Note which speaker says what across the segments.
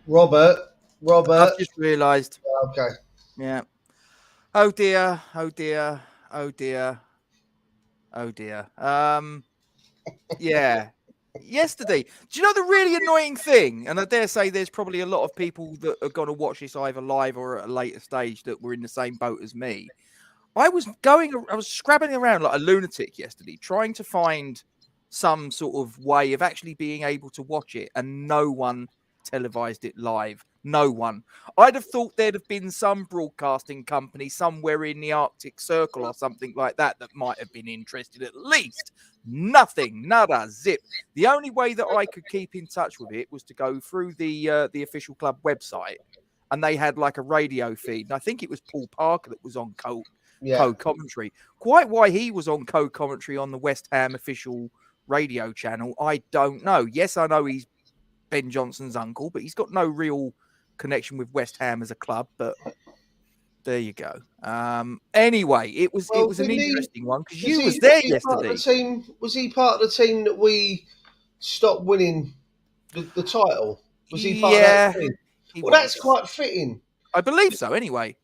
Speaker 1: Robert.
Speaker 2: I've just realised.
Speaker 1: Okay.
Speaker 2: Yeah. Oh dear. Oh dear. Oh dear. Oh dear. Yeah. Yesterday. Do you know the really annoying thing? And I dare say there's probably a lot of people that are going to watch this either live or at a later stage that were in the same boat as me. I was scrabbling around like a lunatic yesterday, trying to find some sort of way of actually being able to watch it, and no one televised it live. No one. I'd have thought there'd have been some broadcasting company somewhere in the Arctic Circle or something like that might have been interested at least. Nothing, nada, zip. The only way that I could keep in touch with it was to go through the official club website, and they had like a radio feed. And I think it was Paul Parker that was on co-commentary. Quite why he was on co-commentary on the West Ham official radio channel, I don't know. Yes, I know he's Ben Johnson's uncle, but he's got no real connection with West Ham as a club. But there you go. Anyway, it was an interesting one because you was there yesterday.
Speaker 1: Was he part of the team that we stopped winning the title? Was he part of that team? Well, that's quite fitting.
Speaker 2: I believe so. Anyway,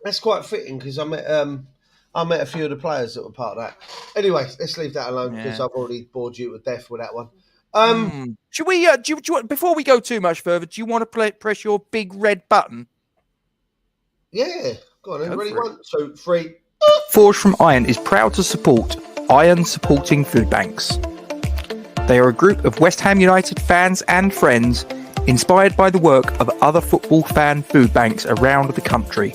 Speaker 1: that's quite fitting because I met a few of the players that were part of that. Anyway, let's leave that alone because I've already bored you to death with that one.
Speaker 2: Should we? Do you, before we go too much further, do you want to press your big red button?
Speaker 1: Yeah, go on. Ready? 1, 2, 3.
Speaker 2: Forged from Iron is proud to support Iron Supporting Food Banks. They are a group of West Ham United fans and friends inspired by the work of other football fan food banks around the country.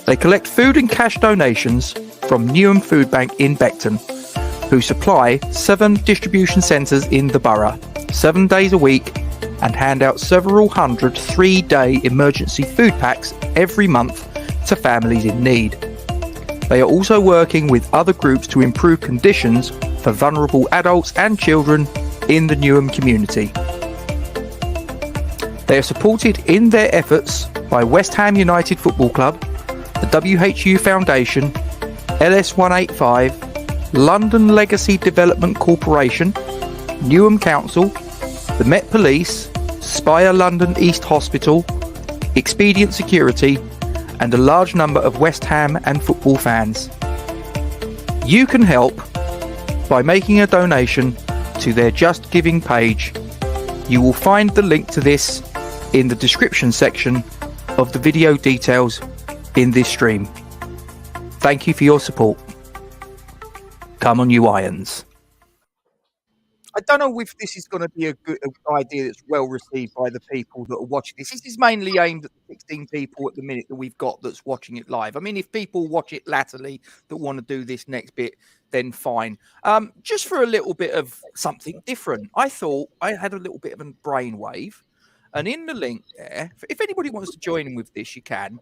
Speaker 2: They collect food and cash donations from Newham Food Bank in Beckton, who supply 7 distribution centres in the borough, 7 days a week, and hand out several hundred 3-day emergency food packs every month to families in need. They are also working with other groups to improve conditions for vulnerable adults and children in the Newham community. They are supported in their efforts by West Ham United Football Club, the WHU Foundation, LS185, London Legacy Development Corporation, Newham Council, the Met Police, Spire London East Hospital, Expedient Security, and a large number of West Ham and football fans. You can help by making a donation to their Just Giving page. You will find the link to this in the description section of the video details in this stream. Thank you for your support. Come on, you Irons. I don't know if this is going to be a good idea that's well received by the people that are watching this. This is mainly aimed at the 16 people at the minute that we've got that's watching it live. I mean, if people watch it latterly that want to do this next bit, then fine. Just for a little bit of something different, I thought I had a little bit of a brainwave. And in the link there, if anybody wants to join in with this, you can.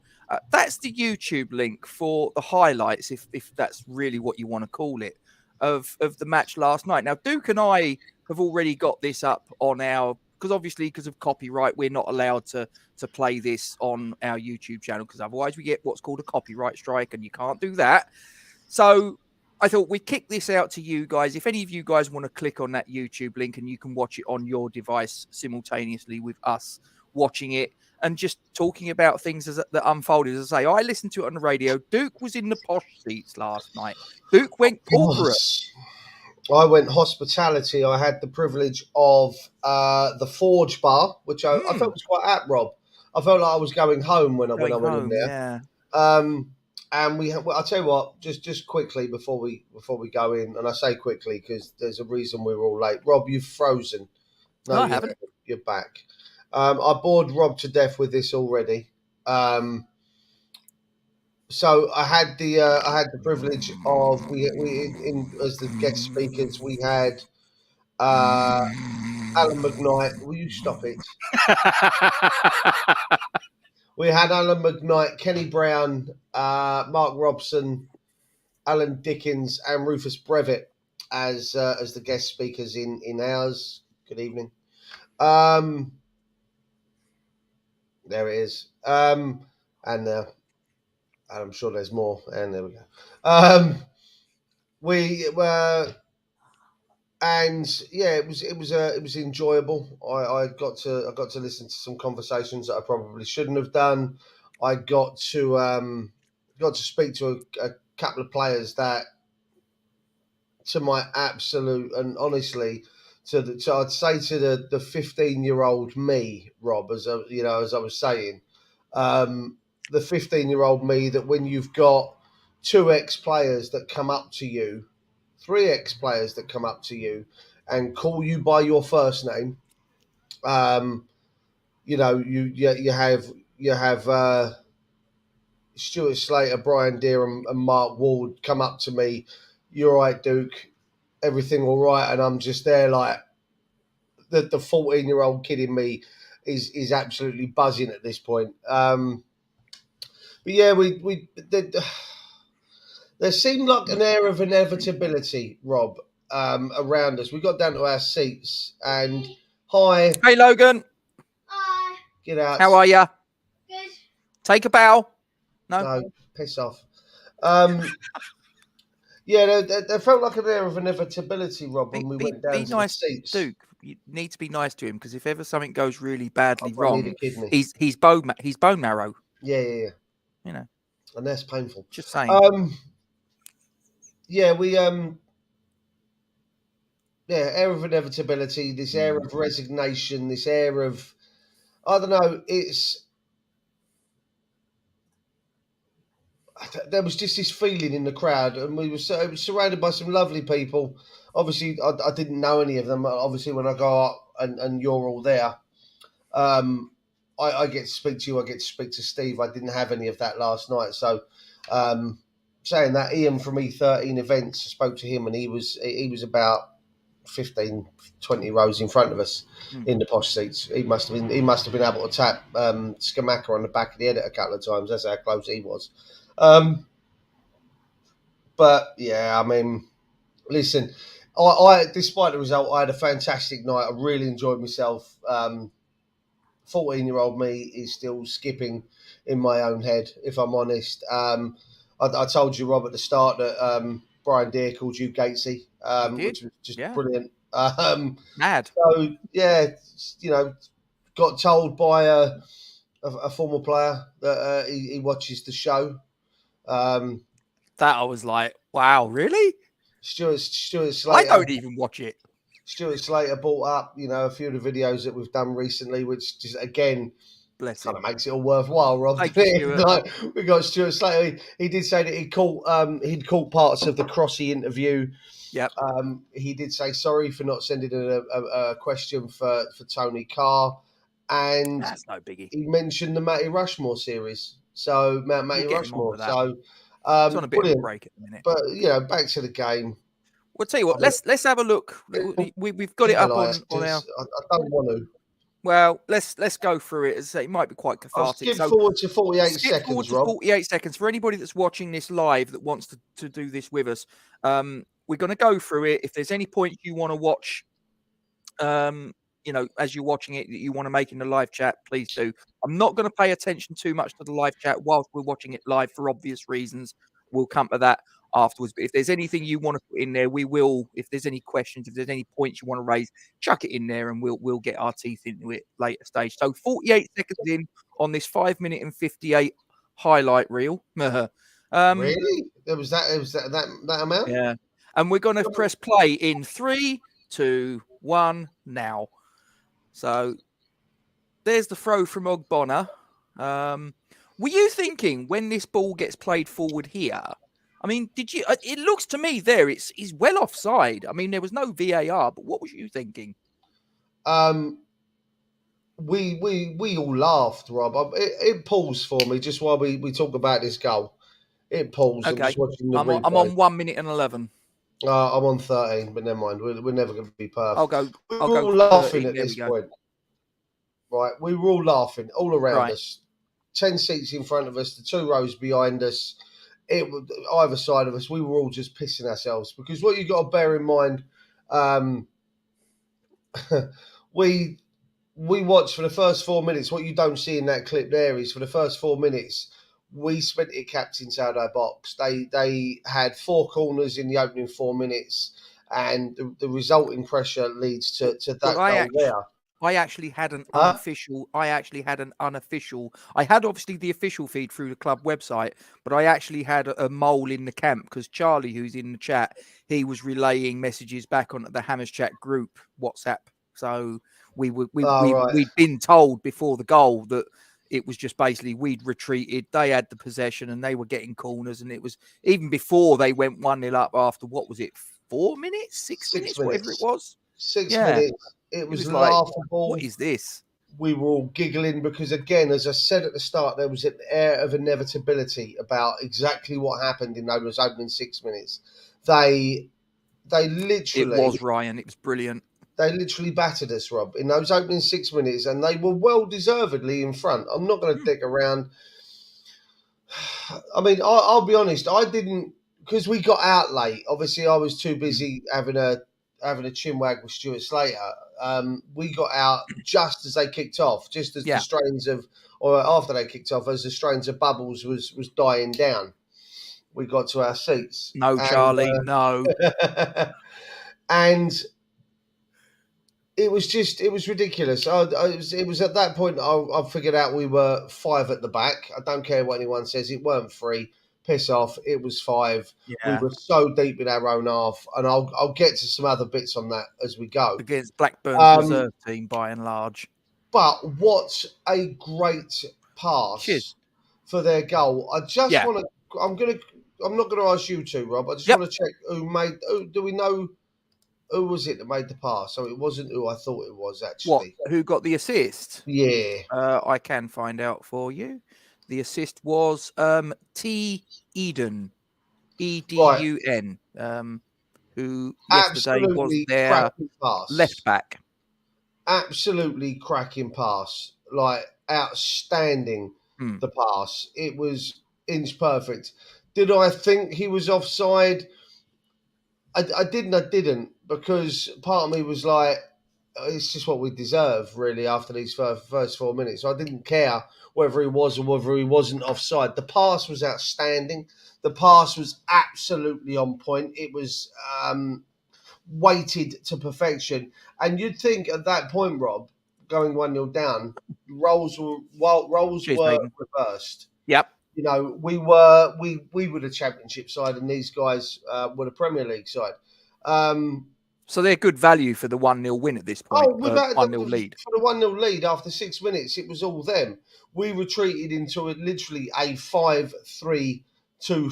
Speaker 2: That's the YouTube link for the highlights, if that's really what you want to call it, of the match last night. Now, Duke and I have already got this up on our, because obviously because of copyright, we're not allowed to play this on our YouTube channel because otherwise we get what's called a copyright strike and you can't do that. So I thought we'd kick this out to you guys. If any of you guys want to click on that YouTube link and you can watch it on your device simultaneously with us watching it and just talking about things that unfolded. As I say, I listened to it on the radio. Duke was in the posh seats last night. Duke went corporate.
Speaker 1: I went hospitality. I had the privilege of the Forge Bar, which I felt was quite apt, Rob. I felt like I was going home when I went in there. Yeah. And I'll tell you what, just quickly before we go in, and I say quickly because there's a reason we were all late. Rob, you've frozen.
Speaker 2: No, I haven't.
Speaker 1: You're back. I bored Rob to death with this already. So I had the privilege of as the guest speakers we had Alan McKnight. Will you stop it? We had Alan McKnight, Kenny Brown, Mark Robson, Alan Dickens, and Rufus Brevitt as the guest speakers in ours. Good evening. There it is. And I'm sure there's more. And there we go. And yeah, it was enjoyable. I got to listen to some conversations that I probably shouldn't have done. I got to speak to a couple of players that, to my absolute and honestly, so I'd say to the 15-year-old me, Rob, as I was saying, the 15-year-old me, that when you've got two ex-players that come up to you, three ex-players that come up to you and call you by your first name, you have Stuart Slater, Brian Deere, and Mark Ward come up to me. You're right, Duke. Everything all right? And I'm just there like the 14-year-old kid in me is absolutely buzzing at this point. But yeah, there seemed like an air of inevitability, Rob, around us. We got down to our seats and hi.
Speaker 2: Hey, Logan.
Speaker 3: Hi.
Speaker 1: Get out.
Speaker 2: How are you?
Speaker 3: Good.
Speaker 2: Take a bow.
Speaker 1: No, piss off. Yeah, there felt like an air of inevitability, Rob, when we went down to the seats.
Speaker 2: Duke, you need to be nice to him, because if ever something goes really badly wrong, he's bone marrow.
Speaker 1: Yeah.
Speaker 2: You know,
Speaker 1: and that's painful.
Speaker 2: Just saying.
Speaker 1: Yeah, air of inevitability, this air of resignation, this air of, I don't know, there was just this feeling in the crowd, and we were surrounded by some lovely people. Obviously, I didn't know any of them. Obviously, when I go out and you're all there, I get to speak to you. I get to speak to Steve. I didn't have any of that last night. So, saying that, Ian from E13 Events, I spoke to him, and he was about 15, 20 rows in front of us in the posh seats. He must have been able to tap Skamaka on the back of the head a couple of times. That's how close he was. But yeah, I mean, listen, I despite the result, I had a fantastic night. I really enjoyed myself. 14-year-old me is still skipping in my own head, if I'm honest. I told you, Rob, at the start that Brian Deere called you Gatesy, which was just brilliant.
Speaker 2: Mad.
Speaker 1: So yeah, got told by a former player that he watches the show.
Speaker 2: That I was like, wow, really?
Speaker 1: Stuart Slater.
Speaker 2: I don't even watch it.
Speaker 1: Stuart Slater brought up, a few of the videos that we've done recently, which just again kind of makes it all worthwhile, Rob. We got Stuart Slater. He did say that he'd caught parts of the Crossy interview.
Speaker 2: Yep.
Speaker 1: He did say sorry for not sending a question for Tony Carr, and
Speaker 2: that's no biggie.
Speaker 1: He mentioned the Matty Rushmore series. So Matty Rushmore. So
Speaker 2: it's on a bit of a break at the minute.
Speaker 1: But back to the game.
Speaker 2: We'll tell you what. Let's have a look. We've got it up on our.
Speaker 1: I don't want to.
Speaker 2: Well, let's go through it. As I say, it might be quite cathartic.
Speaker 1: Skip forward to 48 seconds, Rob.
Speaker 2: 48 seconds. For anybody that's watching this live that wants to do this with us, we're going to go through it. If there's any points you want to watch, as you're watching it, that you want to make in the live chat, please do. I'm not going to pay attention too much to the live chat whilst we're watching it live for obvious reasons. We'll come to that afterwards. But if there's anything you want to put in there, we will. If there's any questions, if there's any points you want to raise, chuck it in there, and we'll get our teeth into it later stage. So 48 seconds in on this 5 minute and 58 highlight reel.
Speaker 1: Really? It was that amount?
Speaker 2: Yeah. And we're going to press play in 3, 2, 1 now. So there's the throw from Ogbonna. Were you thinking when this ball gets played forward here? I mean, did you? It looks to me there he's well offside. I mean, there was no VAR, but what was you thinking?
Speaker 1: We all laughed, Rob. It paused for me just while we talk about this goal. It paused.
Speaker 2: Okay. I'm on 1 minute and 11.
Speaker 1: I'm on 13, but never mind. We're never going to be perfect.
Speaker 2: I'll go.
Speaker 1: We were all laughing at this point. Right, we were all laughing all around us. 10 seats in front of us, the 2 rows behind us. Either side of us, we were all just pissing ourselves, because what you got to bear in mind, we watched for the first 4 minutes. What you don't see in that clip there is for the first 4 minutes, we spent it capped inside our box. They had 4 corners in the opening 4 minutes, and the resulting pressure leads to that goal there.
Speaker 2: I actually had an unofficial. I had obviously the official feed through the club website, but I actually had a mole in the camp because Charlie, who's in the chat, he was relaying messages back on the Hammers Chat group WhatsApp. So we'd been told before the goal that it was just basically we'd retreated. They had the possession and they were getting corners, and it was even before they went 1-0 up after what was it, 4 minutes, 6 minutes, whatever it was.
Speaker 1: 6 minutes. It was laughable.
Speaker 2: What is this?
Speaker 1: We were all giggling because, again, as I said at the start, there was an air of inevitability about exactly what happened in those opening 6 minutes. They literally...
Speaker 2: It was, Ryan. It was brilliant.
Speaker 1: They literally battered us, Rob, in those opening 6 minutes, and they were well-deservedly in front. I'm not going to dick around. I mean, I'll be honest, I didn't... Because we got out late. Obviously, I was too busy having a chinwag with Stuart Slater. We got out just as they kicked off, just as the strains of, or after they kicked off, as the strains of Bubbles was dying down. We got to our seats.
Speaker 2: No, Charlie, no.
Speaker 1: And it was ridiculous. It was at that point I figured out we were 5 at the back. I don't care what anyone says. It weren't 3. Piss off. It was 5.
Speaker 2: Yeah.
Speaker 1: We were so deep in our own half, and I'll get to some other bits on that as we go.
Speaker 2: Against Blackburn's reserve team, by and large.
Speaker 1: But what a great pass for their goal! I just want to. I'm not going to ask you two, Rob. I just want to check do we know who was it that made the pass? So it wasn't who I thought it was actually.
Speaker 2: What? Who got the assist?
Speaker 1: Yeah.
Speaker 2: I can find out for you. The assist was T. Eden, Edun, who yesterday was their left back.
Speaker 1: Absolutely cracking pass, like outstanding. The pass, it was inch perfect. Did I think he was offside? I didn't, because part of me was like, it's just what we deserve, really, after these first 4 minutes. So I didn't care whether he was or whether he wasn't offside. The pass was outstanding. The pass was absolutely on point. It was weighted to perfection. And you'd think at that point, Rob, going 1-0 down, roles were reversed.
Speaker 2: Yep.
Speaker 1: You know, we were the Championship side, and these guys were the Premier League side.
Speaker 2: So they're good value for the 1-0 win at this point. 1-0 lead.
Speaker 1: For the 1-0 lead after 6 minutes, it was all them. We retreated into literally a 5-3-2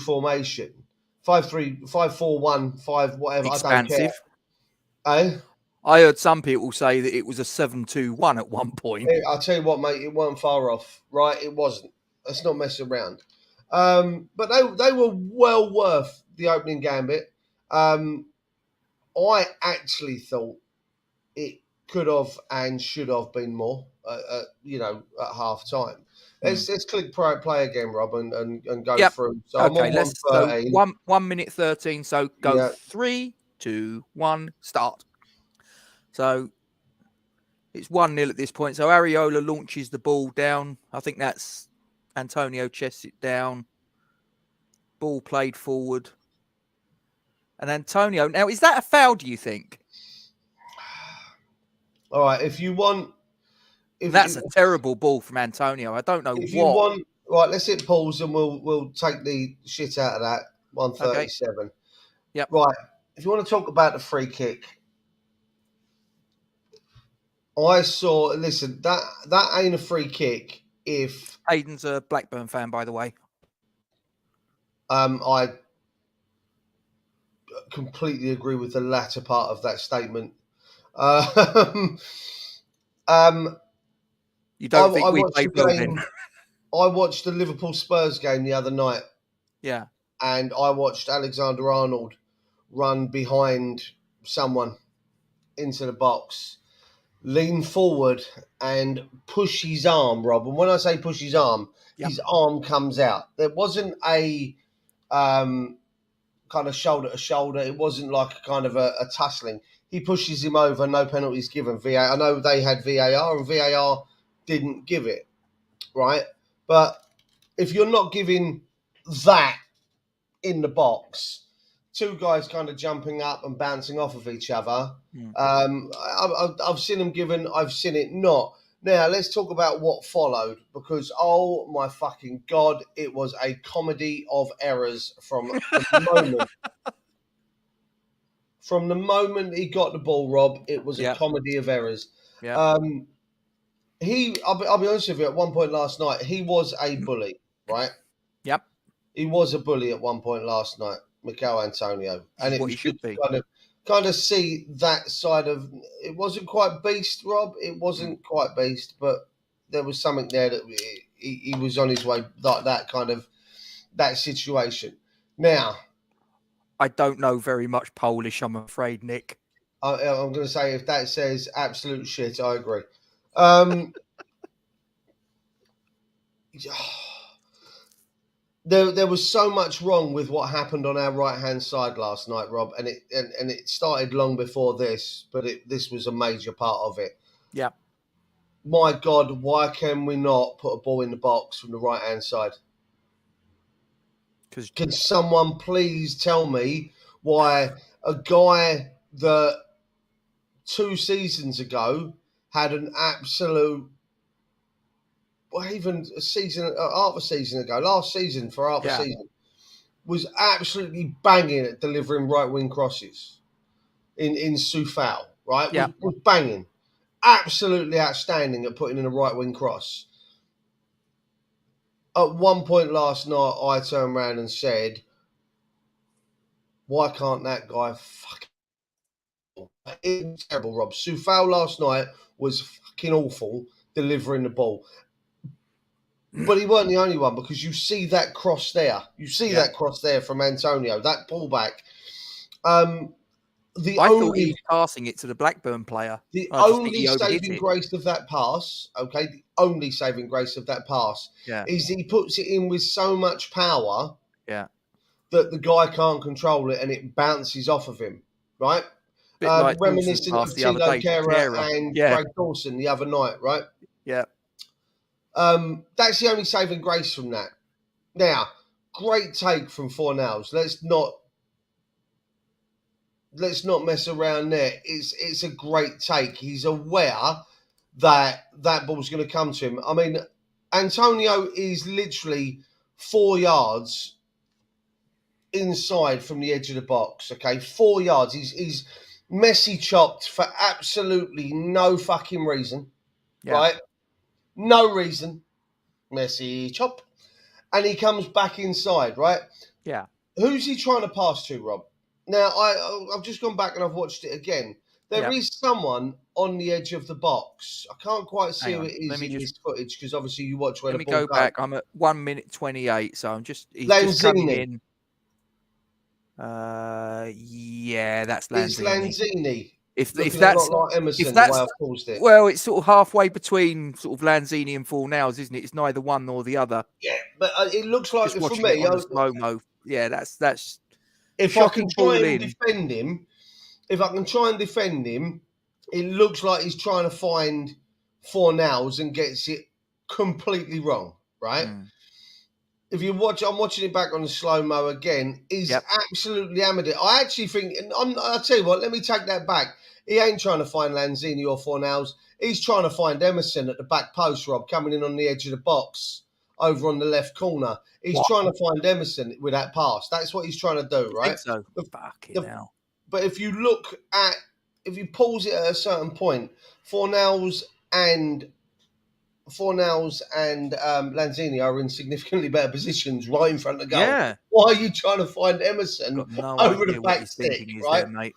Speaker 1: formation. 5-3, 5-4-1, 5 whatever.
Speaker 2: Expansive.
Speaker 1: I don't care.
Speaker 2: I heard some people say that it was a 7-2-1 at one point.
Speaker 1: I'll tell you what, mate, it weren't far off, right? It wasn't. Let's not mess around. But they were well worth the opening gambit. I actually thought it could have and should have been more, at half time. Let's click play again, Rob, and go through. So
Speaker 2: okay,
Speaker 1: I'm on 1:13.
Speaker 2: 1 minute 13. So go 3, 2, 1, start. So it's 1-0 at this point. So Areola launches the ball down. I think that's Antonio chests it down. Ball played forward. And Antonio, now, is that a foul, do you think?
Speaker 1: All right, if you want...
Speaker 2: That's a terrible ball from Antonio. I don't know what.
Speaker 1: You want... Right, let's hit pause and we'll take the shit out of that. 1:37. Okay.
Speaker 2: Yep.
Speaker 1: Right, if you want to talk about the free kick, I saw... Listen, that ain't a free kick if...
Speaker 2: Aiden's a Blackburn fan, by the way.
Speaker 1: I completely agree with the latter part of that statement.
Speaker 2: You don't think we played well then?
Speaker 1: I watched the Liverpool Spurs game the other night.
Speaker 2: Yeah.
Speaker 1: And I watched Alexander Arnold run behind someone into the box, lean forward and push his arm, Rob. And when I say push his arm, his arm comes out. There wasn't a kind of shoulder to shoulder. It wasn't like a kind of a tussling. He pushes him over, no penalties given. VAR. I know they had VAR and VAR didn't give it, right? But if you're not giving that in the box two guys kind of jumping up and bouncing off of each other. I've seen them given, I've seen it not. Now, let's talk about what followed, because, oh my fucking God, it was a comedy of errors from the moment. From the moment he got the ball, Rob, it was a comedy of errors.
Speaker 2: Yeah.
Speaker 1: I'll be honest with you, at one point last night, he was a bully, right?
Speaker 2: Yep.
Speaker 1: He was a bully at one point last night, Mikel Antonio. And it
Speaker 2: what
Speaker 1: was
Speaker 2: he should be.
Speaker 1: Kind of see that side of it. Wasn't quite beast, Rob. It wasn't quite beast, but there was something there that he was on his way, like that situation. Now,
Speaker 2: I don't know very much Polish, I'm afraid, Nick.
Speaker 1: I'm going to say, if that says absolute shit, I agree. There was so much wrong with what happened on our right-hand side last night, Rob, and it started long before this, but this was a major part of it.
Speaker 2: Yeah.
Speaker 1: My God, why can we not put a ball in the box from the right-hand side? Can someone please tell me why a guy that 2 seasons ago had an absolute... Well, even a season, half a season ago, last season for half a season, was absolutely banging at delivering right wing crosses in Soufal, right?
Speaker 2: Yeah.
Speaker 1: Was banging. Absolutely outstanding at putting in a right wing cross. At one point last night, I turned around and said, why can't that guy fucking... It was terrible, Rob. Soufal last night was fucking awful delivering the ball. But he weren't the only one, because you see that cross there. You see that cross there from Antonio, that pullback. I
Speaker 2: thought he was passing it to the Blackburn player.
Speaker 1: The only saving grace of that pass, okay, the only saving grace of that pass is he puts it in with so much power that the guy can't control it and it bounces off of him, right?
Speaker 2: Bit like
Speaker 1: reminiscent of Tilo Kehrer and Craig Dawson the other night, right?
Speaker 2: Yeah.
Speaker 1: That's the only saving grace from that. Now, great take from Fornals. Let's not mess around there. It's a great take. He's aware that ball's going to come to him. I mean, Antonio is literally 4 yards inside from the edge of the box. Okay, 4 yards. He's Messi chopped for absolutely no fucking reason, right? No reason. Messi chop. And he comes back inside, right?
Speaker 2: Yeah.
Speaker 1: Who's he trying to pass to, Rob? Now, I've just gone back and I've watched it again. There is someone on the edge of the box. I can't quite see who it is in this footage, because obviously you watch where the ball goes.
Speaker 2: Let me go back. I'm at 1 minute 28, so he's
Speaker 1: Lanzini.
Speaker 2: Just coming in. That's Lanzini.
Speaker 1: It's Lanzini.
Speaker 2: If that's
Speaker 1: like Emerson,
Speaker 2: if that's
Speaker 1: the way I've paused it.
Speaker 2: Well, it's sort of halfway between sort of Lanzini and Fornals, isn't it? It's neither one nor the other.
Speaker 1: Yeah, but it looks like
Speaker 2: just
Speaker 1: for me,
Speaker 2: on the slow-mo. Yeah, that's.
Speaker 1: If I can try and defend him, it looks like he's trying to find Fornals and gets it completely wrong, right? If you watch, I'm watching it back on the slow-mo again, he's absolutely hammered it. I actually think, I'll tell you what, let me take that back. He ain't trying to find Lanzini or Fornals. He's trying to find Emerson at the back post, Rob, coming in on the edge of the box over on the left corner. He's trying to find Emerson with that pass. That's what he's trying to do, right?
Speaker 2: I think so. Fucking hell.
Speaker 1: But if you pause it at a certain point, Fornals and Lanzini are in significantly better positions right in front of the goal.
Speaker 2: Yeah.
Speaker 1: Why are you trying to find Emerson over the back stick, right?
Speaker 2: There, mate.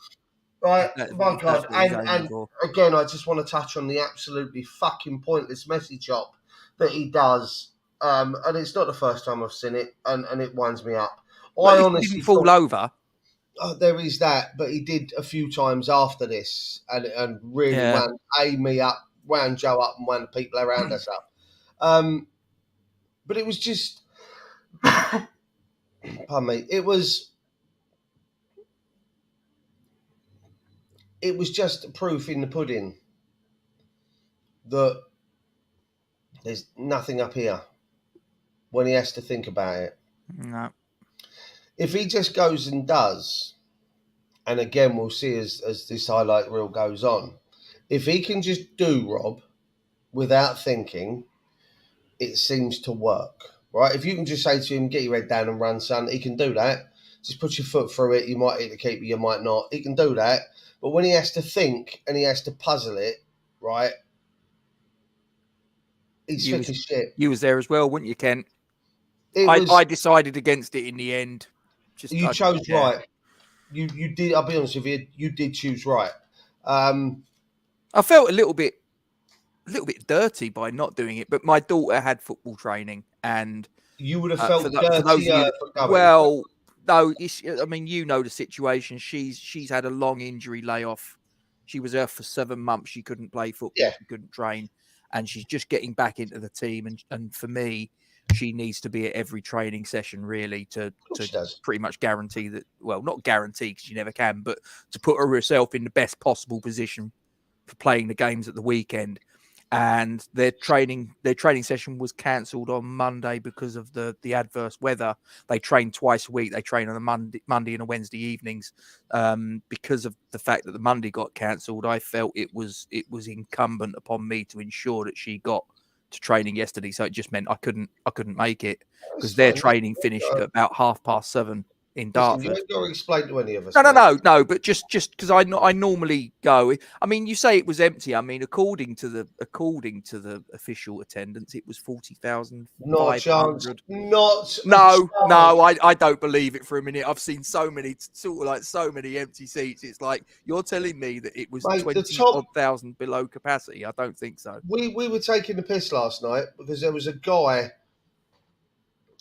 Speaker 1: Right, my God. And again, I just want to touch on the absolutely fucking pointless Messi chop that he does. And it's not the first time I've seen it, and it winds me up. I honestly
Speaker 2: didn't fall over.
Speaker 1: There is that, but he did a few times after this, and really wound me up, wound Joe up, and wound the people around us up. But it was just, pardon me, it was just proof in the pudding that there's nothing up here when he has to think about it.
Speaker 2: No.
Speaker 1: if he just goes and does, and again, we'll see as this highlight reel goes on, if he can just do, Rob, without thinking, it seems to work, right? If you can just say to him, get your head down and run, son, he can do that. Just put your foot through it. You might hit the keeper, you might not. He can do that. But when he has to think and he has to puzzle it, right, he's thick as shit.
Speaker 2: You was there as well, weren't you, Kent? I decided against it in the end.
Speaker 1: You chose right. You did. I'll be honest with you. You did choose right.
Speaker 2: I felt a little bit dirty by not doing it, but my daughter had football training, and
Speaker 1: you would have felt dirty.
Speaker 2: Well, no, I mean, you know the situation. She's had a long injury layoff. She was there for 7 months. She couldn't play football. Yeah. She couldn't train, and she's just getting back into the team. And for me, she needs to be at every training session really to pretty much guarantee that. Well, not guarantee because you never can, but to put herself in the best possible position for playing the games at the weekend. And their training session was cancelled on Monday because of the adverse weather. They train twice a week. They train on a Monday and a Wednesday evenings. Because of the fact that the Monday got cancelled, I felt it was incumbent upon me to ensure that she got to training yesterday. So it just meant I couldn't make it because their training finished at about 7:30 in Dartford.
Speaker 1: You ain't got to explain to any of us.
Speaker 2: No. But just because I normally go. I mean, you say it was empty. I mean, according to the official attendance, it was 40,000.
Speaker 1: Not a chance.
Speaker 2: No. I don't believe it for a minute. I've seen so many empty seats. It's like you're telling me that it was 20,000 below capacity. I don't think so.
Speaker 1: We were taking the piss last night because there was a guy.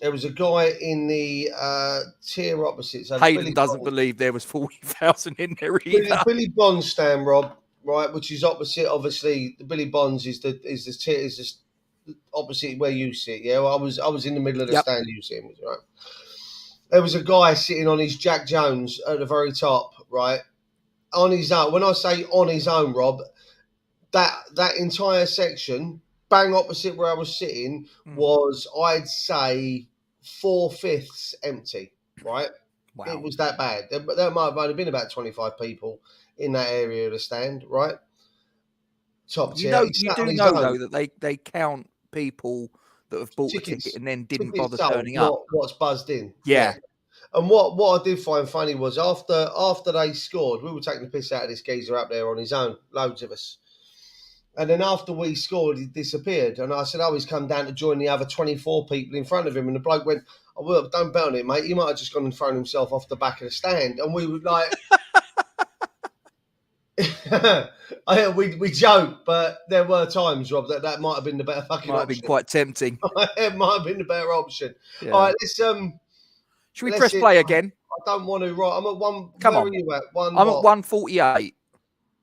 Speaker 1: There was a guy in the tier opposite. So
Speaker 2: Hayden doesn't believe there was 40,000 in there either.
Speaker 1: Billy Bond's stand, Rob, right, which is opposite. Obviously, the Billy Bonds is the tier is opposite where you sit. Yeah, well, I was in the middle of the stand. You see him, right? There was a guy sitting on his Jack Jones at the very top, right, on his own. When I say on his own, Rob, that entire section, bang opposite where I was sitting, was, I'd say, 4/5 empty, right? Wow. It was that bad. There might have only been about 25 people in that area of the stand, right? Top tier.
Speaker 2: You do know, though, that they count people that have bought a ticket and then didn't bother turning up.
Speaker 1: What's buzzed in.
Speaker 2: Yeah.
Speaker 1: And what I did find funny was after they scored, we were taking the piss out of this geezer up there on his own, loads of us. And then after we scored, he disappeared. And I said, he's come down to join the other 24 people in front of him. And the bloke went, well, don't bet on it, mate. He might have just gone and thrown himself off the back of the stand. And we were like... we joke, but there were times, Rob, that might have been the better fucking option.
Speaker 2: Might have been quite tempting.
Speaker 1: It might have been the better option.
Speaker 2: Yeah.
Speaker 1: All right, let's...
Speaker 2: Should we press play again?
Speaker 1: I don't want to. Right, I'm at one...
Speaker 2: Come on.
Speaker 1: Where are you at?
Speaker 2: I'm at 148.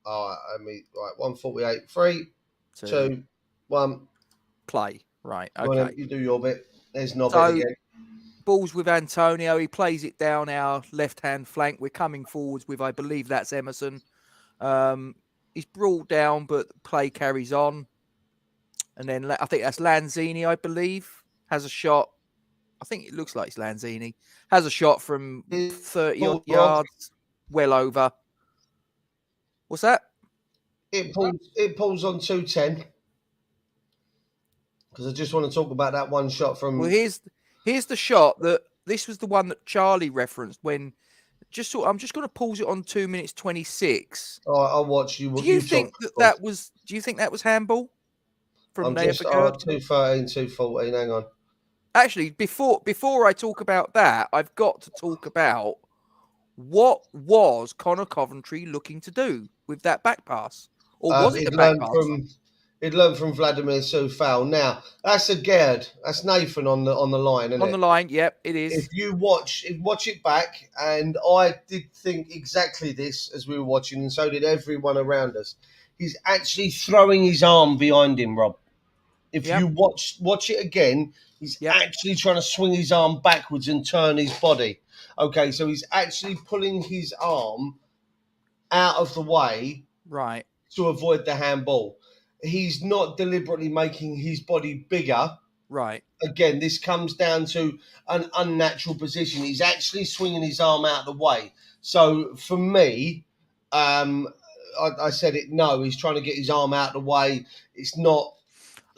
Speaker 1: All right, 148. 3, 2, 1.
Speaker 2: Play. Right, okay.
Speaker 1: You do your bit. There's Nobby again.
Speaker 2: Ball's with Antonio. He plays it down our left-hand flank. We're coming forwards with, I believe that's Emerson. He's brought down, but play carries on. And then I think that's Lanzini, I believe, has a shot. I think it looks like it's Lanzini. Has a shot from 30 yards, well over. What's that?
Speaker 1: It pulls on 210. Because I just want to talk about that one shot from...
Speaker 2: Well, here's the shot that... This was the one that Charlie referenced when... I'm just going to pause it on 2 minutes 26.
Speaker 1: Oh, I'll watch you.
Speaker 2: Do you think that was handball? From
Speaker 1: I'm just 213, 214. Hang on.
Speaker 2: Actually, before I talk about that, I've got to talk about what was Connor Coventry looking to do with that back pass? Or was it a back pass?
Speaker 1: He'd learned from Vladimir Soufal. Now, that's a Gerd. That's Nathan on the line, isn't it?
Speaker 2: On the line, yep, it is.
Speaker 1: If you watch it back, and I did think exactly this as we were watching, and so did everyone around us. He's actually throwing his arm behind him, Rob. If you watch it again, he's actually trying to swing his arm backwards and turn his body. Okay, so he's actually pulling his arm out of the way,
Speaker 2: right,
Speaker 1: to avoid the handball. He's not deliberately making his body bigger
Speaker 2: Right.
Speaker 1: Again, this comes down to an unnatural position. He's actually swinging his arm out of the way. So for me, I said it. No, he's trying to get his arm out of the way. It's not.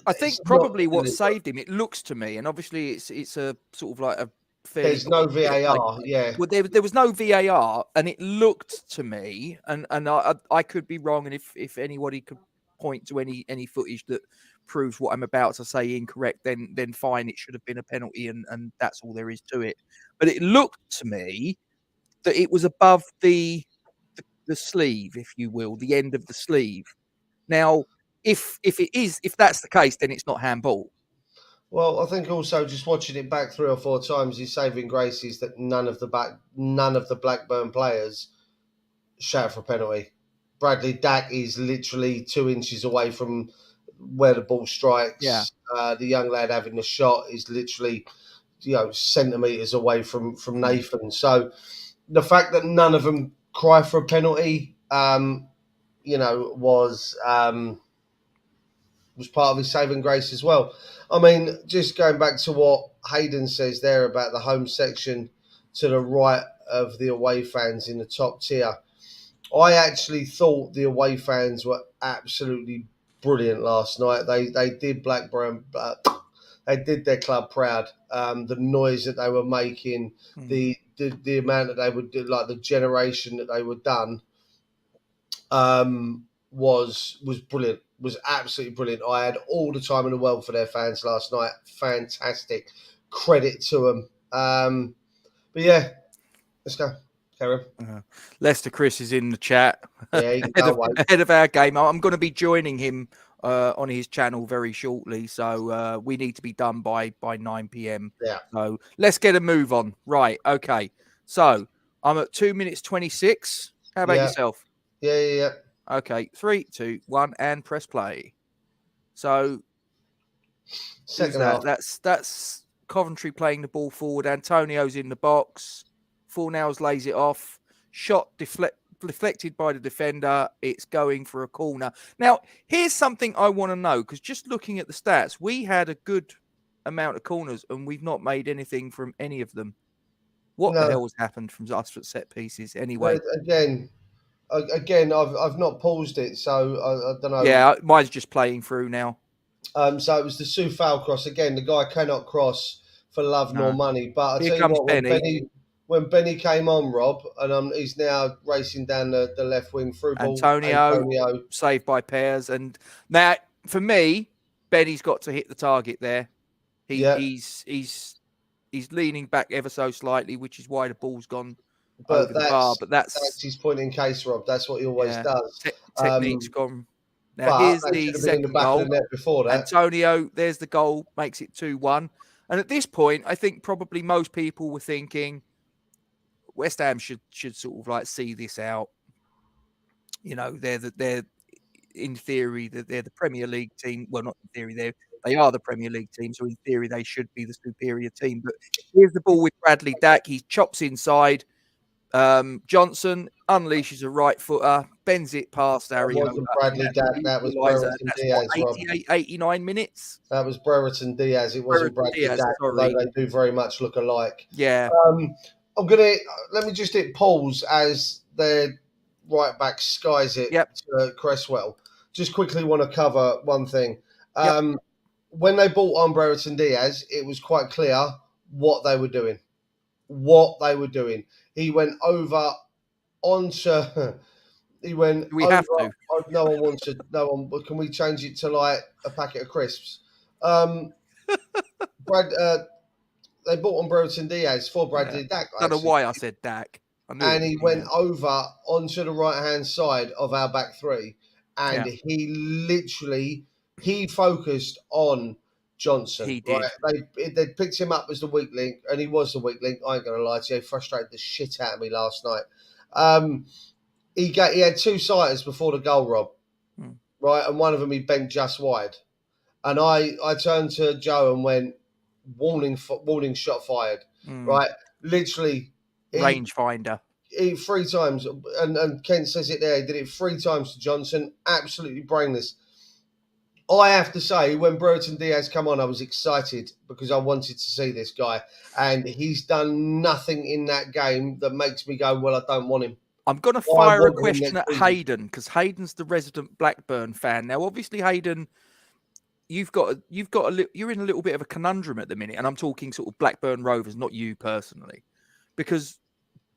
Speaker 2: I think probably what saved him, it looks to me, and obviously it's a sort of like a fairly.
Speaker 1: There's no VAR. Yeah.
Speaker 2: Well, there was no VAR, and it looked to me, and I could be wrong, and if anybody could point to any footage that proves what I'm about to say incorrect, then fine, it should have been a penalty, and that's all there is to it. But it looked to me that it was above the sleeve, if you will, the end of the sleeve. Now, if that's the case, then it's not handball.
Speaker 1: Well, I think also just watching it back 3 or 4 times, his saving grace is that none of the Blackburn players shout for a penalty. Bradley Dack is literally 2 inches away from where the ball strikes.
Speaker 2: Yeah.
Speaker 1: The young lad having the shot is literally, centimetres away from Nathan. So the fact that none of them cry for a penalty, was part of his saving grace as well. I mean, just going back to what Hayden says there about the home section to the right of the away fans in the top tier, I actually thought the away fans were absolutely brilliant last night. They did Blackburn, they did their club proud. The noise that they were making, the amount that they would do, like the generation that they were done, was brilliant. Was absolutely brilliant. I had all the time in the world for their fans last night. Fantastic. Credit to them. But yeah, let's go. Carry on.
Speaker 2: Lester Chris is in the chat.
Speaker 1: Yeah,
Speaker 2: ahead of our game. I'm going to be joining him on his channel very shortly. So we need to be done by 9 p.m.
Speaker 1: Yeah.
Speaker 2: So let's get a move on. Right. Okay. So I'm at 2 minutes 26. How about yourself?
Speaker 1: Yeah.
Speaker 2: Okay, 3, 2, 1, and press play. So
Speaker 1: second half.
Speaker 2: That's Coventry playing the ball forward. Antonio's in the box. Fornals lays it off. Shot deflected by the defender. It's going for a corner. Now, here's something I want to know, because just looking at the stats, we had a good amount of corners and we've not made anything from any of them. What the hell has happened from us at set pieces anyway?
Speaker 1: Again, I've not paused it, so I don't know.
Speaker 2: Yeah, mine's just playing through now.
Speaker 1: So it was the Soufal cross again. The guy cannot cross for love nor money. But I tell you what, when Benny came on, Rob, and he's now racing down the left wing through ball.
Speaker 2: Antonio saved by Pears, and now for me, Benny's got to hit the target there. He's leaning back ever so slightly, which is why the ball's gone over the bar. But that's
Speaker 1: his point in case, Rob. That's what he always does.
Speaker 2: Technique's gone. Now here's the second goal.
Speaker 1: Before that.
Speaker 2: Antonio, there's the goal, makes it 2-1. And at this point, I think probably most people were thinking West Ham should sort of like see this out. You know, they're in theory they're the Premier League team. Well, not in theory, they are the Premier League team, so in theory they should be the superior team. But here's the ball with Bradley Dack. He chops inside. Johnson unleashes a right footer, bends it past Areola.
Speaker 1: That wasn't Bradley Dack, that was Brereton Diaz.
Speaker 2: 88, 89 minutes.
Speaker 1: That was Brereton Diaz. It wasn't Bradley Dack, although they do very much look alike.
Speaker 2: Yeah.
Speaker 1: Let me just hit pause as their right back skies it to Cresswell. Just quickly want to cover one thing. When they brought on Brereton Diaz, it was quite clear what they were doing. He went over onto. He went.
Speaker 2: We have to.
Speaker 1: No one wants to. No one. Can we change it to like a packet of crisps? They bought on Brereton Diaz for Bradley Dack.
Speaker 2: I don't know why I said Dack.
Speaker 1: And he went over onto the right hand side of our back three, and he focused on Johnson.
Speaker 2: He did.
Speaker 1: Right? They picked him up as the weak link, and he was the weak link. I ain't gonna lie to you, he frustrated the shit out of me last night. He had 2 sighters before the goal, Rob. Right, and one of them he bent just wide. And I turned to Joe and went, warning shot fired. Right, literally
Speaker 2: rangefinder.
Speaker 1: 3 times, and Kent says it there. He did it 3 times to Johnson. Absolutely brainless. I have to say, when Brereton Diaz come on, I was excited because I wanted to see this guy, and he's done nothing in that game that makes me go, well, I don't want him.
Speaker 2: I'm going to fire a question at Hayden, because Hayden's the resident Blackburn fan. Now, obviously, Hayden, you're in a little bit of a conundrum at the minute, and I'm talking sort of Blackburn Rovers, not you personally, because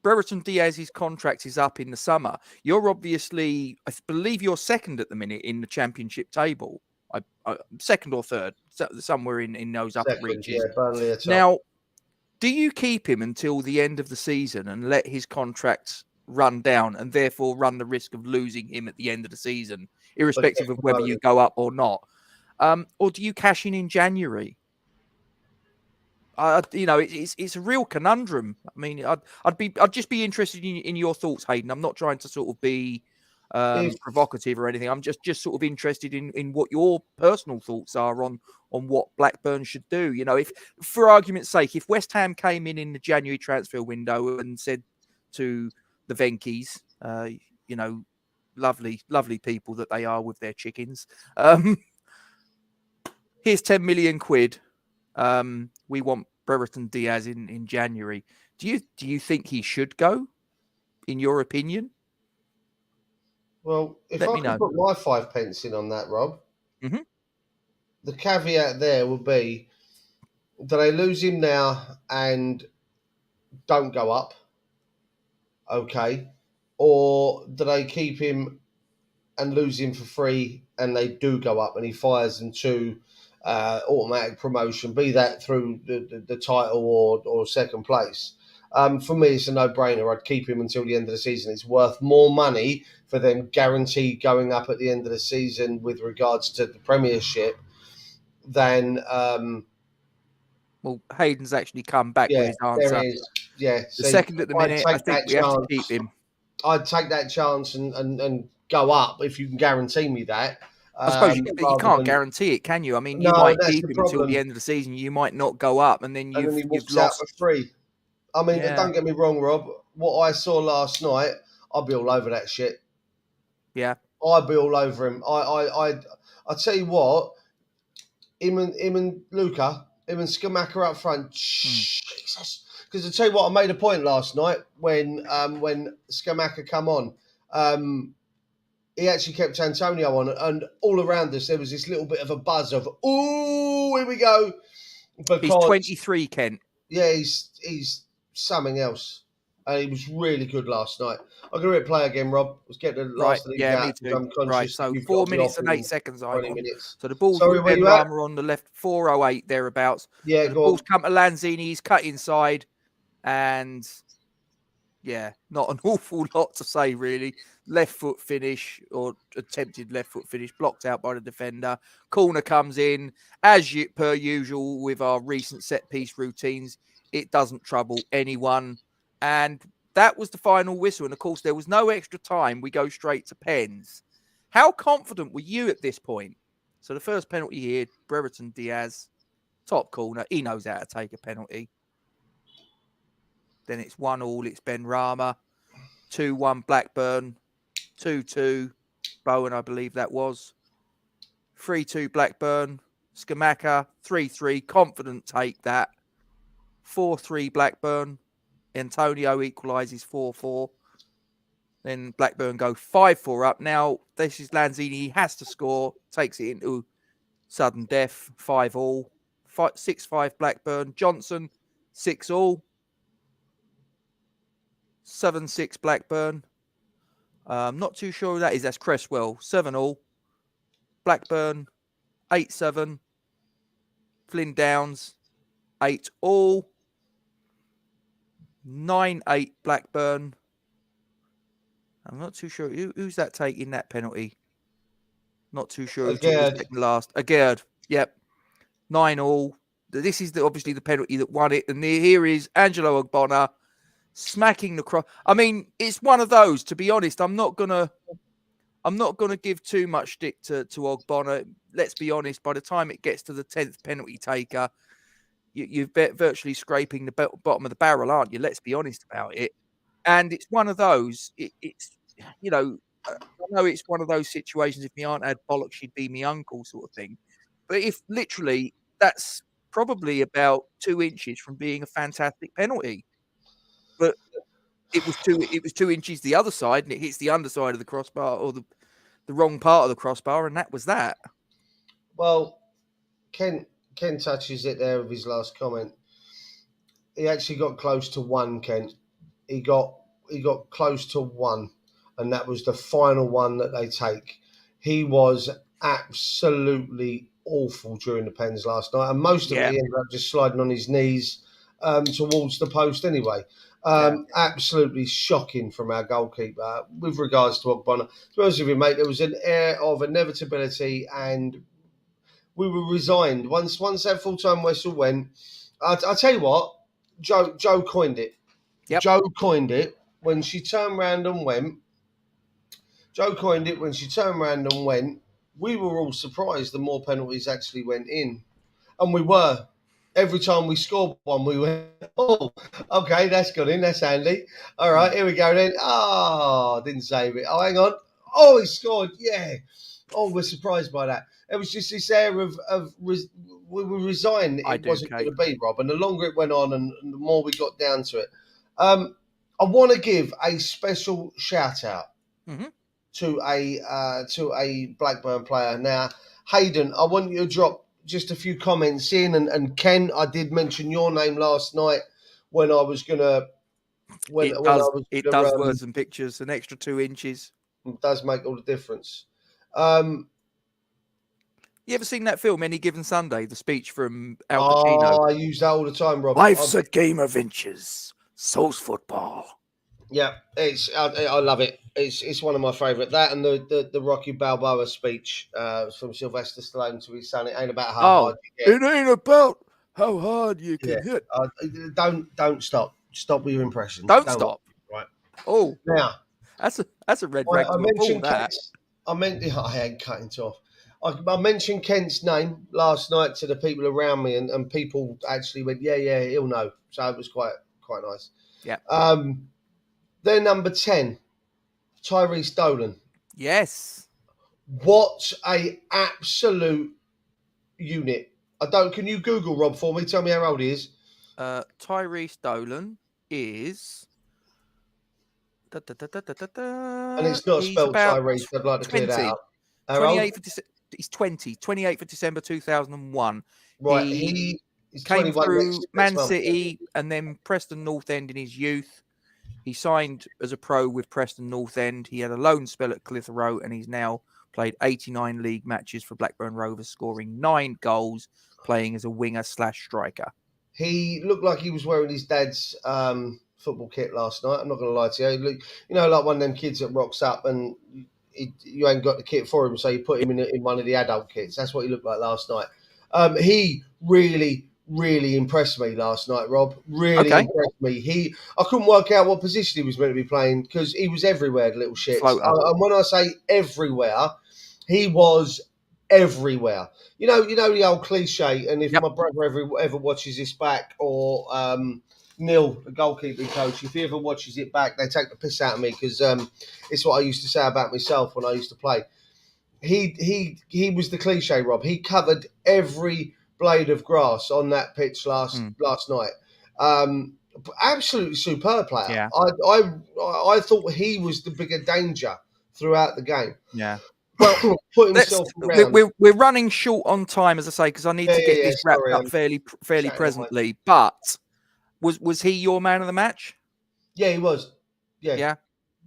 Speaker 2: Brereton Diaz's contract is up in the summer. You're obviously, I believe you're second at the minute in the championship table. Second or third, somewhere in those upper reaches.
Speaker 1: Yeah, Burnley at
Speaker 2: now, do you keep him until the end of the season and let his contract run down, and therefore run the risk of losing him at the end of the season, irrespective of whether you go up or not? Or do you cash in January? It's a real conundrum. I mean, I'd just be interested in your thoughts, Hayden. I'm not trying to sort of be provocative or anything. I'm just sort of interested in what your personal thoughts are on what Blackburn should do. You know, if, for argument's sake, if West Ham came in the January transfer window and said to the Venkies, lovely people that they are with their chickens, here's 10 million quid. We want Brereton Diaz in January. Do you think he should go, in your opinion?
Speaker 1: Well, if I could put my 5 pence in on that, Rob, the caveat there would be, do they lose him now and don't go up? Okay. Or do they keep him and lose him for free and they do go up and he fires them to automatic promotion, be that through the title or second place? For me, it's a no-brainer. I'd keep him until the end of the season. It's worth more money for them guaranteed going up at the end of the season with regards to the Premiership than...
Speaker 2: well, Hayden's actually come back with his answer.
Speaker 1: There is. Yeah,
Speaker 2: the second at the minute, I think we have to keep him.
Speaker 1: I'd take that chance and go up if you can guarantee me that.
Speaker 2: I suppose you can't guarantee it, can you? I mean, you might keep him until the end of the season. You might not go up, and then you've lost
Speaker 1: out for free. I mean, don't get me wrong, Rob. What I saw last night, I'd be all over that shit.
Speaker 2: Yeah,
Speaker 1: I'd be all over him. I tell you what, him and Luca, him and Skamaka up front. Jesus. Because I tell you what, I made a point last night when Skamaka come on. He actually kept Antonio on, and all around us there was this little bit of a buzz of, "Ooh, here we go."
Speaker 2: Because, he's 23, Kent.
Speaker 1: Yeah, he's something else. He was really good last night. I'm going to play again, Rob. Let's get the last of these out.
Speaker 2: Me too. Right, so 4 minutes and 8 seconds.
Speaker 1: 20 minutes.
Speaker 2: So the ball's with Ben Rama on the left, 4:08 thereabouts.
Speaker 1: Yeah,
Speaker 2: the ball's come to Lanzini. He's cut inside, and not an awful lot to say really. Left foot finish, or attempted left foot finish, blocked out by the defender. Corner comes in, as per usual with our recent set piece routines. It doesn't trouble anyone, and that was the final whistle. And of course, there was no extra time. We go straight to pens. How confident were you at this point? So the first penalty here, Brereton Diaz, top corner. He knows how to take a penalty. Then it's 1-1. It's Ben Rama. 2-1 Blackburn. 2-2 Bowen, I believe that was. 3-2 Blackburn. Skamaka. 3-3. Confident take that. 4-3 Blackburn. Antonio equalises 4-4. Then Blackburn go 5-4 up. Now, this is Lanzini. He has to score. Takes it into sudden death. 5-6 Blackburn. Johnson. 6-6. 7-6 Blackburn. Not too sure who that is. That's Cresswell. 7-7. Blackburn. 8-7. Flynn Downs. 8-8. 9-8 Blackburn. I'm not too sure. Who's that taking that penalty? Not too sure who's taking last. Agard. Yep. 9-9. This is obviously the penalty that won it. And here is Angelo Ogbonna smacking the cross. I mean, it's one of those, to be honest. I'm not gonna give too much stick to Ogbonna. Let's be honest, by the time it gets to the 10th penalty taker, you're virtually scraping the bottom of the barrel, aren't you? Let's be honest about it. And it's one of those, it's I know it's one of those situations. If my aunt had bollocks, she'd be my uncle, sort of thing. But if literally that's probably about 2 inches from being a fantastic penalty, but it was 2 inches the other side, and it hits the underside of the crossbar or the wrong part of the crossbar, and that was that.
Speaker 1: Well, Ken touches it there with his last comment. He actually got close to one, Kent. He got close to one, and that was the final one that they take. He was absolutely awful during the pens last night, and most of it he ended up just sliding on his knees towards the post anyway. Absolutely shocking from our goalkeeper with regards to Ogbonna. To be honest with you, mate, there was an air of inevitability, and we were resigned. Once that full-time whistle went, I'll tell you what, Joe coined it.
Speaker 2: Yep.
Speaker 1: Joe coined it when she turned round and went. Joe coined it when she turned round and went. We were all surprised the more penalties actually went in. And we were. Every time we scored one, we went, oh, okay, that's got in. That's handy. All right, here we go then. Oh, didn't save it. Oh, hang on. Oh, he scored. Yeah. Oh, we're surprised by that. It was just this air of we were resigned it wasn't going to be, Rob. And the longer it went on and the more we got down to it. I want to give a special shout out to a Blackburn player. Now, Hayden, I want you to drop just a few comments in, and Ken, I did mention your name last night when I was gonna.
Speaker 2: It does words and pictures. An extra 2 inches.
Speaker 1: It does make all the difference.
Speaker 2: You ever seen that film, Any Given Sunday? The speech from Al Pacino.
Speaker 1: Oh, I use that all the time, Rob.
Speaker 2: Life's a game of inches. So's football.
Speaker 1: Yeah, I love it. It's one of my favourite. That and the Rocky Balboa speech from Sylvester Stallone to his son. It ain't about how hard you get.
Speaker 2: It ain't about how hard you can hit.
Speaker 1: Don't stop. Stop with your impressions.
Speaker 2: Don't stop.
Speaker 1: Right.
Speaker 2: Oh,
Speaker 1: now
Speaker 2: that's a red rag.
Speaker 1: I mentioned Kent's. I ain't cutting it off. I mentioned Kent's name last night to the people around me, and people actually went, yeah, he'll know. So it was quite nice.
Speaker 2: Yeah.
Speaker 1: Then number 10, Tyrese Dolan.
Speaker 2: Yes.
Speaker 1: What a absolute unit. Can you Google Rob for me? Tell me how old he is.
Speaker 2: Tyrese Dolan is
Speaker 1: and it's not spelled Tyrese. I'd like to clear that up.
Speaker 2: 28th of December 2001.
Speaker 1: Right.
Speaker 2: He came through Man City and then Preston North End in his youth. He signed as a pro with Preston North End. He had a loan spell at Clitheroe, and he's now played 89 league matches for Blackburn Rovers, scoring 9 goals, playing as a winger/striker.
Speaker 1: He looked like he was wearing his dad's football kit last night. I'm not going to lie to you. Like one of them kids that rocks up and you ain't got the kit for him, so you put him in one of the adult kits. That's what he looked like last night. He really impressed me last night, Rob. Impressed me. I couldn't work out what position he was meant to be playing because he was everywhere, the little shit. And when I say everywhere, he was everywhere. You know the old cliche. And if my brother ever watches this back, or Neil, the goalkeeping coach, if he ever watches it back, they take the piss out of me because it's what I used to say about myself when I used to play. He was the cliche, Rob. He covered every blade of grass on that pitch last night. Absolutely superb player.
Speaker 2: Yeah.
Speaker 1: I thought he was the bigger danger throughout the game.
Speaker 2: Yeah.
Speaker 1: Well, put himself around.
Speaker 2: We're running short on time, as I say, because I need to get this wrapped up fairly presently. But was he your man of the match?
Speaker 1: Yeah, he was. Yeah.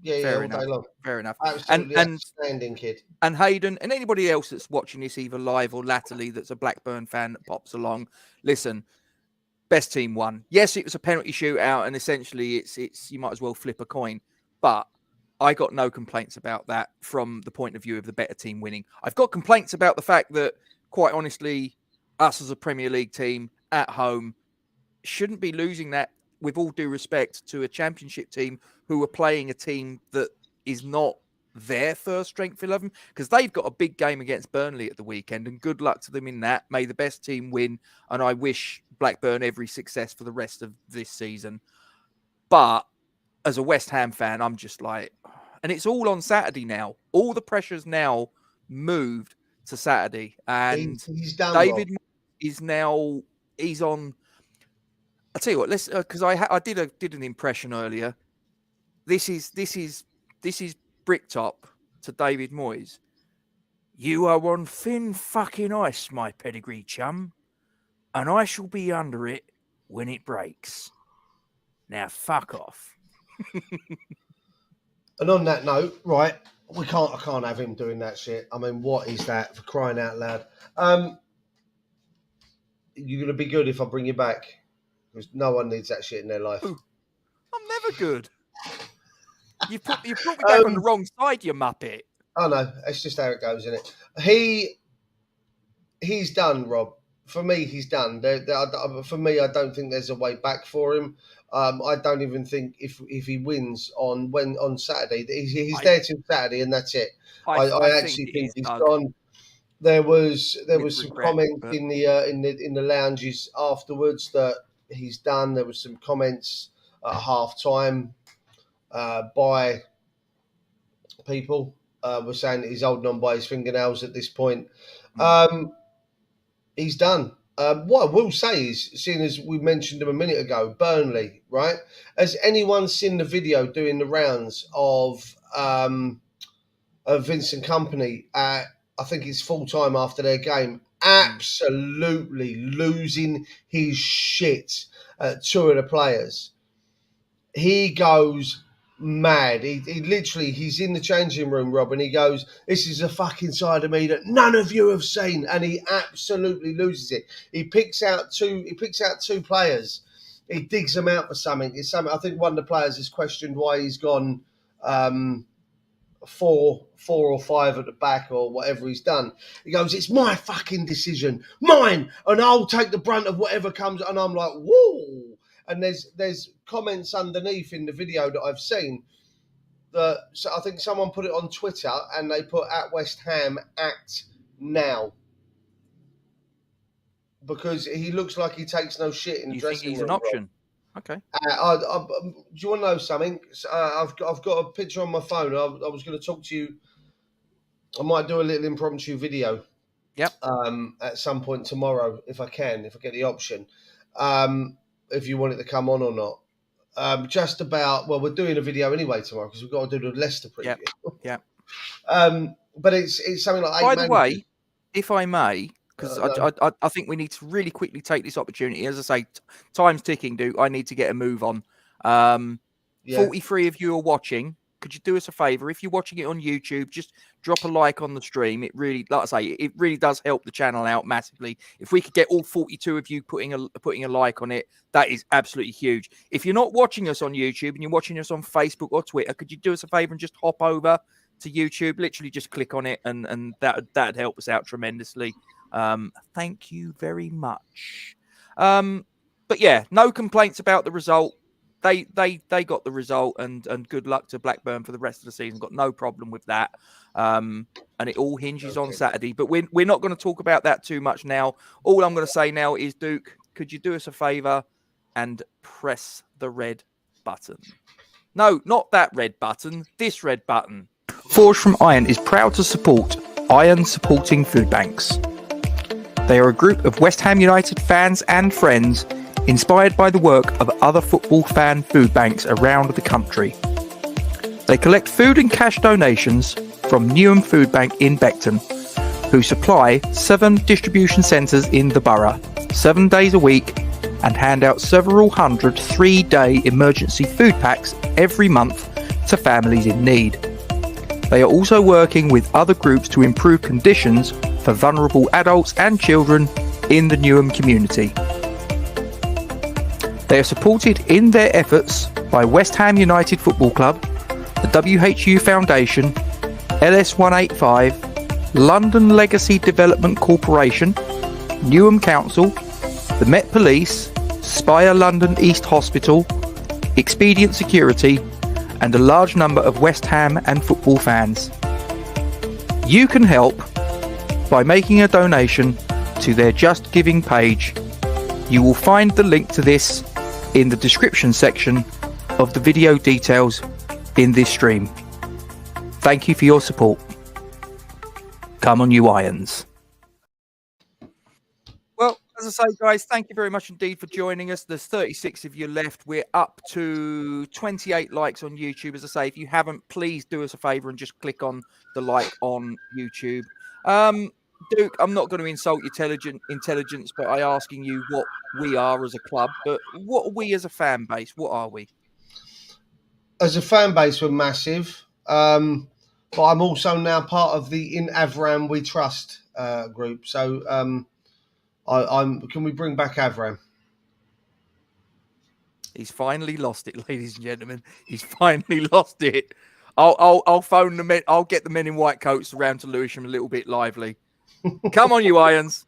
Speaker 2: Fair
Speaker 1: all day long.
Speaker 2: Fair enough.
Speaker 1: Absolutely outstanding kid.
Speaker 2: And Hayden, and anybody else that's watching this either live or latterly that's a Blackburn fan that pops along, listen, best team won. Yes, it was a penalty shootout, and essentially it's you might as well flip a coin. But I got no complaints about that from the point of view of the better team winning. I've got complaints about the fact that, quite honestly, us as a Premier League team at home shouldn't be losing that, with all due respect, to a Championship team who are playing a team that is not their first strength 11, because they've got a big game against Burnley at the weekend, and good luck to them in that. May the best team win, and I wish Blackburn every success for the rest of this season. But as a West Ham fan, I'm just like, and it's all on Saturday now. All the pressure's now moved to Saturday, and
Speaker 1: he's done.
Speaker 2: David is now. He's on. I'll tell you what. Let's because I did an impression earlier. This is Bricktop to David Moyes. You are on thin fucking ice, my pedigree chum, and I shall be under it when it breaks. Now fuck off. And
Speaker 1: on that note, right, I can't have him doing that shit. I mean, what is that, for crying out loud? You're gonna be good if I bring you back, because no one needs that shit in their life.
Speaker 2: Ooh, I'm never good. You put me back on the wrong side, you muppet.
Speaker 1: Oh no, it's just how it goes, isn't it? He's done, Rob. For me, he's done. For me, I don't think there's a way back for him. I don't even think if he wins on Saturday, he's there till Saturday, and that's it. I actually think he's gone. There was some comments in the lounges afterwards that he's done. There was some comments at half time by people were saying that he's holding on by his fingernails at this point. He's done. What I will say is, seeing as we mentioned him a minute ago, Burnley, right? Has anyone seen the video doing the rounds of Vincent Kompany at, I think it's full time after their game, absolutely losing his shit at two of the players? He goes mad. He literally, he's in the changing room, Rob, and he goes, "This is a fucking side of me that none of you have seen," and he absolutely loses it. He picks out two players. He digs them out for something. It's something. I think one of the players has questioned why he's gone 4 or 5 at the back or whatever he's done. He goes, "It's my fucking decision, mine, and I'll take the brunt of whatever comes." And I'm like, whoa. And there's comments underneath in the video that I've seen that, so I think someone put it on Twitter and they put at West Ham, act now. Because he looks like he takes no shit in the dressing room.
Speaker 2: You think he's an option? Okay.
Speaker 1: Do you want to know something? I've got a picture on my phone. I was going to talk to you. I might do a little impromptu video.
Speaker 2: Yep.
Speaker 1: At some point tomorrow, if I get the option. If you want it to come on or not. Just about, well, we're doing a video anyway tomorrow because we've got to do the Leicester preview.
Speaker 2: Yeah.
Speaker 1: But it's something like 8
Speaker 2: By the way, if I may, because I think we need to really quickly take this opportunity. As I say, time's ticking, Duke. I need to get a move on. 43 of you are watching. Could you do us a favour? If you're watching it on YouTube, just drop a like on the stream. It really, like I say, it really does help the channel out massively. If we could get all 42 of you putting a like on it, that is absolutely huge. If you're not watching us on YouTube and you're watching us on Facebook or Twitter, could you do us a favour and just hop over to YouTube? Literally just click on it, and that'd help us out tremendously. Thank you very much. But yeah, no complaints about the result. They got the result, and good luck to Blackburn for the rest of the season. Got no problem with that. And it all hinges on Saturday. But we're not going to talk about that too much now. All I'm going to say now is, Duke, could you do us a favour and press the red button? No, not that red button. This red button. Forged from Iron is proud to support Iron Supporting Food Banks. They are a group of West Ham United fans and friends inspired by the work of other football fan food banks around the country. They collect food and cash donations from Newham Food Bank in Beckton, who supply 7 distribution centres in the borough, 7 days a week, and hand out several hundred 3-day emergency food packs every month to families in need. They are also working with other groups to improve conditions for vulnerable adults and children in the Newham community. They are supported in their efforts by West Ham United Football Club, the WHU Foundation, LS185, London Legacy Development Corporation, Newham Council, the Met Police, Spire London East Hospital, Expedient Security, and a large number of West Ham and football fans. You can help by making a donation to their Just Giving page. You will find the link to this in the description section of the video details in this stream. Thank you for your support. Come on, you Irons. Well, as I say, guys, thank you very much indeed for joining us. There's 36 of you left. We're up to 28 likes on YouTube. As I say, if you haven't, please do us a favour and just click on the like on YouTube. Duke, I'm not going to insult your intelligence by asking you what we are as a club, but what are we as a fan base? What are we?
Speaker 1: As a fan base, we're massive. But I'm also now part of the In Avram We Trust group. So can we bring back Avram?
Speaker 2: He's finally lost it, ladies and gentlemen. He's finally lost it. I'll phone the men. I'll get the men in white coats around to Lewisham a little bit lively. Come on, you Irons.